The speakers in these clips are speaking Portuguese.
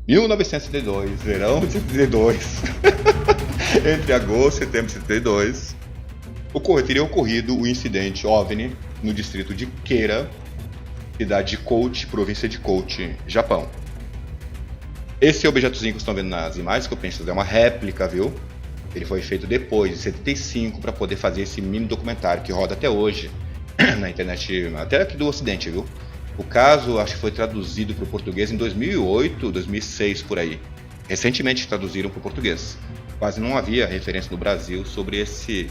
1972, verão de 72, entre agosto e setembro de 72, teria ocorrido o incidente OVNI no distrito de Keira, cidade de Kochi, província de Kochi, Japão. Esse objetozinho que vocês estão vendo nas imagens que eu penso é uma réplica, viu? Ele foi feito depois, de 75, para poder fazer esse mini documentário que roda até hoje na internet, até aqui do Ocidente, viu? O caso, acho que foi traduzido para o português em 2008, 2006, por aí. Recentemente traduziram para o português. Quase não havia referência no Brasil sobre esse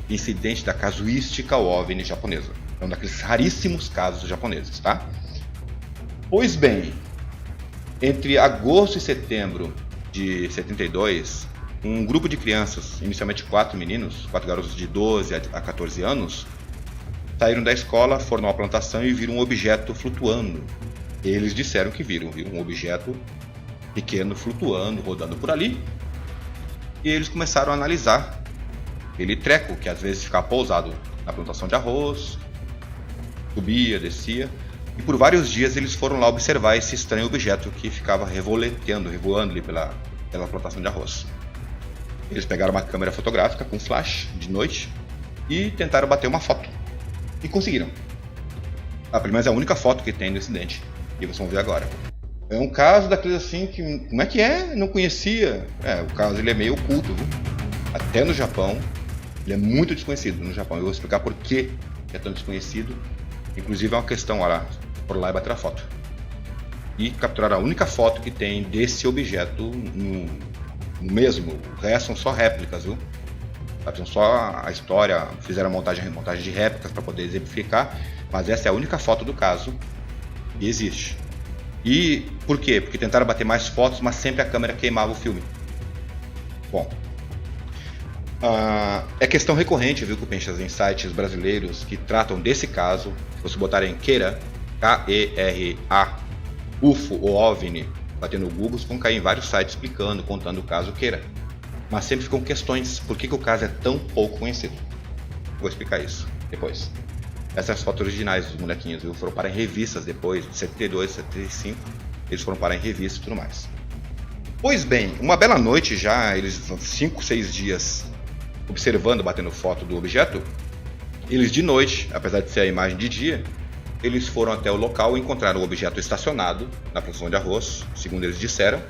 incidente da casuística OVNI japonesa. É um daqueles raríssimos casos japoneses, tá? Pois bem, entre agosto e setembro de 72, um grupo de crianças, inicialmente 4 garotos de 12 a 14 anos, saíram da escola, foram a uma plantação e viram um objeto flutuando. Eles disseram que viram um objeto pequeno flutuando, rodando por ali. E eles começaram a analisar aquele treco que às vezes ficava pousado na plantação de arroz, subia, descia. E por vários dias eles foram lá observar esse estranho objeto que ficava revoando ali pela plantação de arroz. Eles pegaram uma câmera fotográfica com flash de noite e tentaram bater uma foto. E conseguiram. Pelo menos é a única foto que tem do incidente. E vocês vão ver agora. É um caso daqueles assim que... Como é que é? Não conhecia. O caso ele é meio oculto, viu? Até no Japão. Ele é muito desconhecido no Japão. Eu vou explicar por que é tão desconhecido. Inclusive é uma questão, olha lá. Por lá e bater a foto. E capturaram a única foto que tem desse objeto no mesmo. O resto são só réplicas, viu? São só a história, fizeram montagem de réplicas para poder exemplificar, mas essa é a única foto do caso que existe. E por quê? Porque tentaram bater mais fotos, mas sempre a câmera queimava o filme. Bom, é questão recorrente, viu, Cupinchas, em sites brasileiros que tratam desse caso. Se você botarem Keira, K-E-R-A, UFO ou OVNI, bater no Google, vocês vão cair em vários sites explicando, contando o caso Keira. Mas sempre ficam questões, por que o caso é tão pouco conhecido? Vou explicar isso depois. Essas são as fotos originais dos molequinhos, viu? Foram parar em revistas depois, de 72, 75, eles foram parar em revistas e tudo mais. Pois bem, uma bela noite já, eles 5, 6 dias observando, batendo foto do objeto, eles de noite, apesar de ser a imagem de dia, eles foram até o local e encontraram o objeto estacionado na plantação de arroz, segundo eles disseram,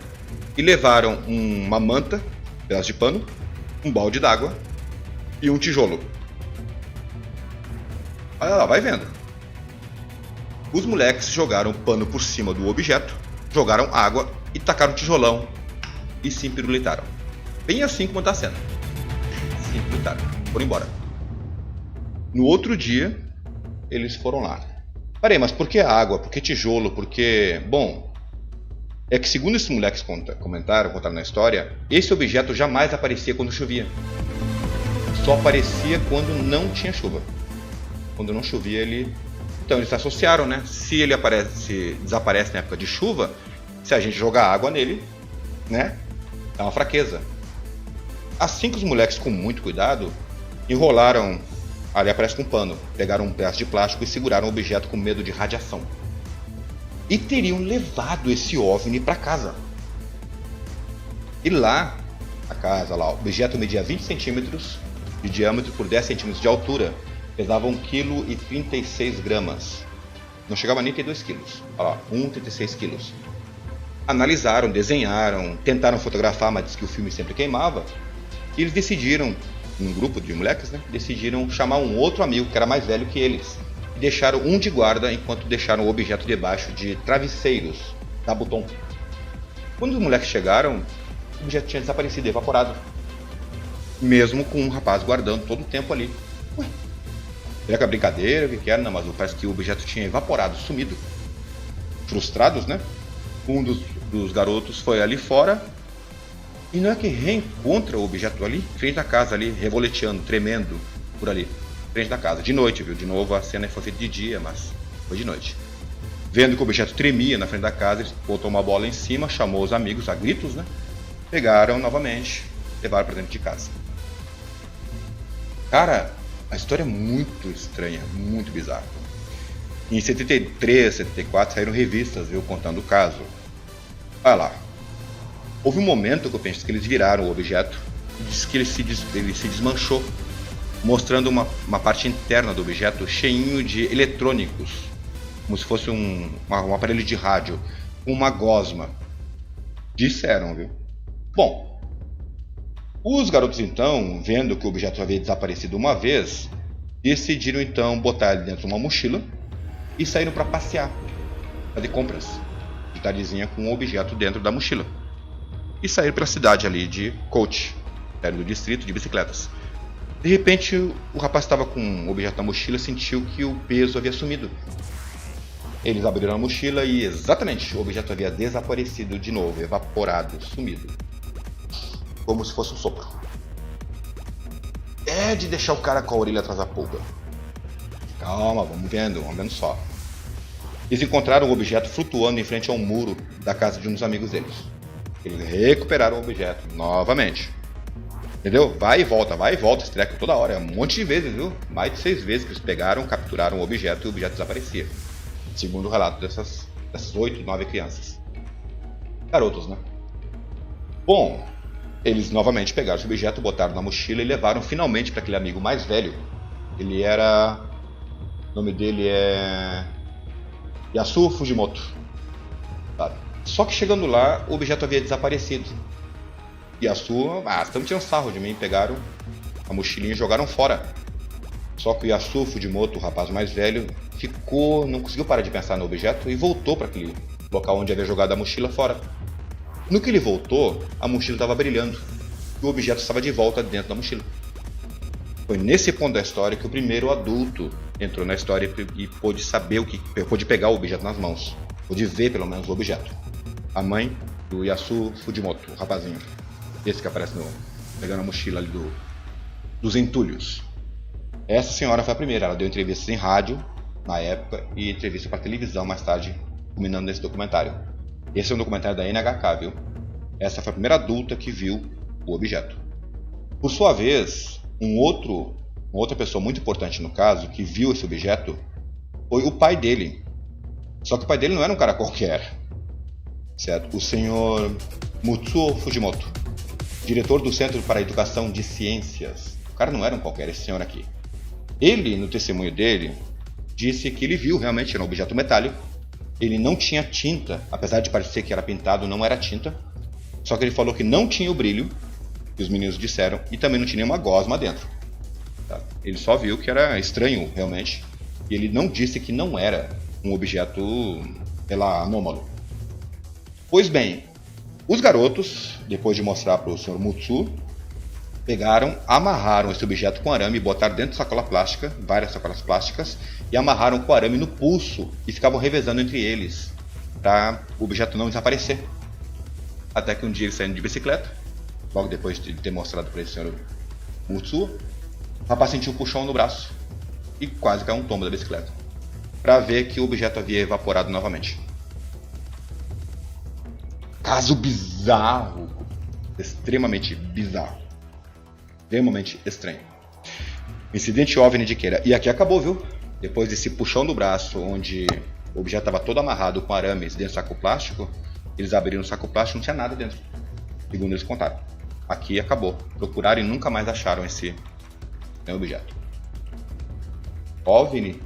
e levaram uma manta, pedaço de pano, um balde d'água e um tijolo. Olha lá, vai vendo. Os moleques jogaram o pano por cima do objeto, jogaram água e tacaram o tijolão e se pirulitaram. Bem assim como está a cena. Se pirulitaram, foram embora. No outro dia, eles foram lá. Parei, mas por que água? Por que tijolo? Por que... Bom... É que segundo esses moleques contaram na história, esse objeto jamais aparecia quando chovia. Só aparecia quando não tinha chuva. Quando não chovia ele... Então eles associaram, né? Se ele desaparece na época de chuva, se a gente jogar água nele, né? Dá uma fraqueza. Assim que os moleques, com muito cuidado, enrolaram, ali aparece com um pano, pegaram um pedaço de plástico e seguraram o objeto com medo de radiação. E teriam levado esse OVNI para casa. E lá, a casa, lá, o objeto media 20 centímetros de diâmetro por 10 centímetros de altura, pesava 1,36 kg. Não chegava nem a ter 2 kg. Olha lá, 1,36 kg. Analisaram, desenharam, tentaram fotografar, mas disse que o filme sempre queimava. E eles decidiram, um grupo de moleques, né, decidiram chamar um outro amigo que era mais velho que eles. E deixaram um de guarda enquanto deixaram o objeto debaixo de travesseiros da Buton. Quando os moleques chegaram, o objeto tinha desaparecido, evaporado. Mesmo com um rapaz guardando todo o tempo ali. Ué, será que é brincadeira? O que era? Não, mas parece que o objeto tinha evaporado, sumido. Frustrados, né? Um dos garotos foi ali fora. E não é que reencontra o objeto ali, frente da casa ali, revoleteando, tremendo por ali. Frente da casa, de noite, viu? De novo a cena foi feita de dia, mas foi de noite. Vendo que o objeto tremia na frente da casa, ele botou uma bola em cima, chamou os amigos a gritos, né? Pegaram novamente, levaram para dentro de casa. Cara, a história é muito estranha, muito bizarra. Em 73, 74 saíram revistas, viu, contando o caso. Olha lá, Houve um momento que eu penso que eles viraram o objeto e diz que ele se desmanchou, mostrando uma parte interna do objeto cheinho de eletrônicos, como se fosse um aparelho de rádio, uma gosma. Disseram, viu? Bom, os garotos então, vendo que o objeto havia desaparecido uma vez, decidiram então botar ele dentro de uma mochila e saíram para passear, fazer compras de tardezinha com o objeto dentro da mochila. E saíram pela cidade ali de Coach, perto do distrito de bicicletas. De repente, o rapaz estava com o objeto na mochila e sentiu que o peso havia sumido. Eles abriram a mochila e, exatamente, o objeto havia desaparecido de novo, evaporado, sumido. Como se fosse um sopro. É de deixar o cara com a orelha atrás da pulga. Calma, vamos vendo só. Eles encontraram o objeto flutuando em frente a um muro da casa de uns amigos deles. Eles recuperaram o objeto novamente. Entendeu? Vai e volta, esse treco toda hora. É um monte de vezes, viu? Mais de 6 vezes que eles pegaram, capturaram o objeto e o objeto desaparecia. Segundo o relato dessas 8, 9 crianças. Garotos, né? Bom, eles novamente pegaram esse objeto, botaram na mochila e levaram finalmente para aquele amigo mais velho. Ele era... O nome dele é... Yasuo Fujimoto. Sabe? Só que chegando lá, o objeto havia desaparecido. Yasuo... estão tirando sarro de mim. Pegaram a mochilinha e jogaram fora. Só que o Yasuo Fujimoto, o rapaz mais velho, não conseguiu parar de pensar no objeto e voltou para aquele local onde havia jogado a mochila fora. No que ele voltou, a mochila estava brilhando e o objeto estava de volta dentro da mochila. Foi nesse ponto da história que o primeiro adulto entrou na história e pôde saber pôde pegar o objeto nas mãos, pôde ver pelo menos o objeto. A mãe do Yasuo Fujimoto, o rapazinho, esse que aparece pegando a mochila ali dos entulhos. Essa senhora foi a primeira, ela deu entrevistas em rádio na época e entrevista para televisão mais tarde, culminando nesse documentário. Esse é um documentário da NHK, viu? Essa foi a primeira adulta que viu o objeto. Por sua vez, uma outra pessoa muito importante no caso, que viu esse objeto, foi o pai dele. Só que o pai dele não era um cara qualquer, certo? O senhor Mutsuo Fujimoto, diretor do Centro para a Educação de Ciências. O cara não era um qualquer, esse senhor aqui. Ele, no testemunho dele, disse que ele viu realmente, era um objeto metálico. Ele não tinha tinta, apesar de parecer que era pintado, não era tinta. Só que ele falou que não tinha o brilho, que os meninos disseram, e também não tinha nenhuma gosma dentro. Tá? Ele só viu que era estranho, realmente. E ele não disse que não era um objeto, anômalo. Pois bem, os garotos, depois de mostrar para o Sr. Mutsu, pegaram, amarraram esse objeto com arame e botaram dentro de sacola plástica, várias sacolas plásticas, e amarraram com arame no pulso e ficavam revezando entre eles, para o objeto não desaparecer. Até que um dia eles saíram de bicicleta, logo depois de ter mostrado para esse senhor Mutsu, o rapaz sentiu um puxão no braço e quase caiu um tombo da bicicleta, para ver que o objeto havia evaporado novamente. Caso bizarro, extremamente bizarro. Extremamente estranho. Incidente OVNI de Queira. E aqui acabou, viu? Depois desse puxão do braço, onde o objeto estava todo amarrado com arames dentro do saco plástico, eles abriram o saco plástico e não tinha nada dentro. Segundo eles contaram. Aqui acabou. Procuraram e nunca mais acharam esse objeto. OVNI?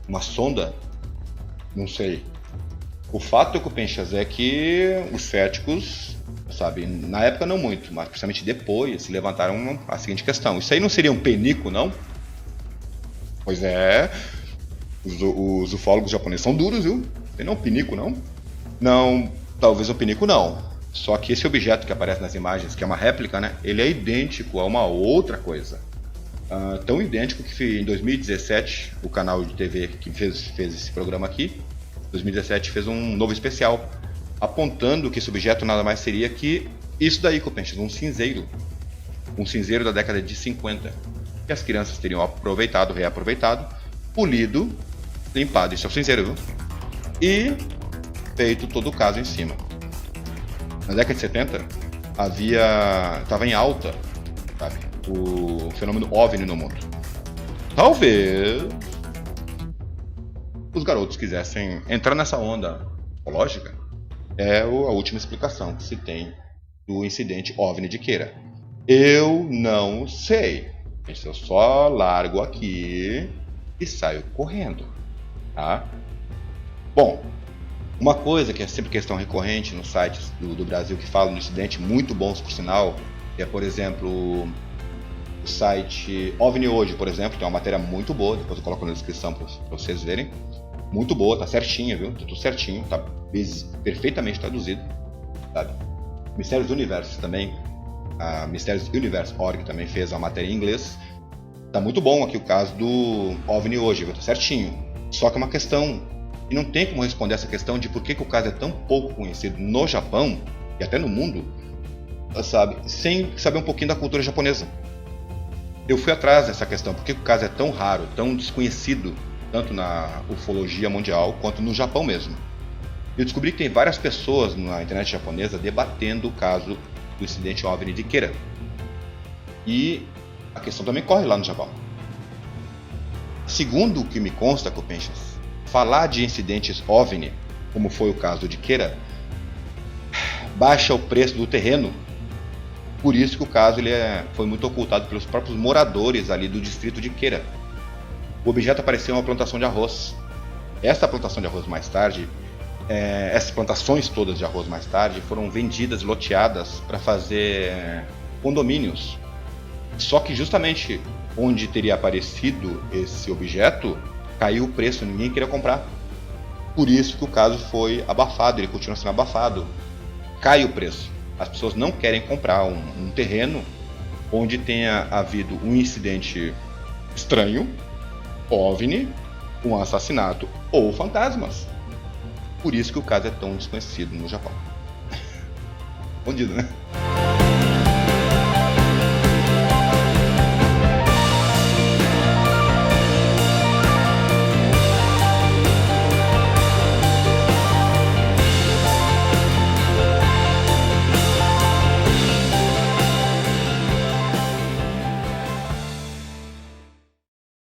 Uma sonda? Não sei. O fato, Cupenchas, é que os céticos, sabe, na época não muito, mas principalmente depois se levantaram a seguinte questão: isso aí não seria um penico, não? Pois é, os ufólogos japoneses são duros, viu? Tem não penico, não? Não, talvez um penico não. Só que esse objeto que aparece nas imagens, que é uma réplica, né? Ele é idêntico a uma outra coisa. Tão idêntico que em 2017, o canal de TV que fez esse programa aqui, 2017 fez um novo especial, apontando que esse objeto nada mais seria que isso daí, Cupenchas, um cinzeiro da década de 50, que as crianças teriam aproveitado, reaproveitado, polido, limpado, isso é o cinzeiro, viu? E feito todo o caso em cima. Na década de 70, estava em alta, sabe, o fenômeno OVNI no mundo. Talvez os garotos quisessem entrar nessa onda ufológica. É a última explicação que se tem do incidente OVNI de Queira? Eu não sei. Eu só largo aqui e saio correndo, tá? Bom, uma coisa que é sempre questão recorrente nos sites do Brasil que falam do incidente, muito bons por sinal, é, por exemplo, o site OVNI Hoje, por exemplo, tem uma matéria muito boa, depois eu coloco na descrição para vocês verem. Muito boa, tá certinha, viu? Tá tudo certinho, tá perfeitamente traduzido, sabe? Mistérios do Universo também, a Mistérios Universe.org também fez uma matéria em inglês. Tá muito bom aqui o caso do OVNI Hoje, viu? Tá certinho. Só que é uma questão, e não tem como responder essa questão de por que o caso é tão pouco conhecido no Japão, e até no mundo, sabe? Sem saber um pouquinho da cultura japonesa. Eu fui atrás dessa questão, por que o caso é tão raro, tão desconhecido, tanto na ufologia mundial quanto no Japão mesmo. Eu descobri que tem várias pessoas na internet japonesa debatendo o caso do incidente OVNI de Queira. E a questão também corre lá no Japão. Segundo o que me consta, Copenchas, falar de incidentes OVNI, como foi o caso de Queira, baixa o preço do terreno. Por isso que o caso foi muito ocultado pelos próprios moradores ali do distrito de Queira. O objeto apareceu em uma plantação de arroz. Essa plantação de arroz mais tarde, essas plantações todas de arroz mais tarde foram vendidas, loteadas para fazer condomínios. Só que justamente onde teria aparecido esse objeto, caiu o preço, ninguém queria comprar. Por isso que o caso foi abafado, ele continua sendo abafado. Cai o preço. As pessoas não querem comprar um terreno onde tenha havido um incidente estranho, OVNI, um assassinato ou fantasmas. Por isso que o caso é tão desconhecido no Japão. Escondido, né?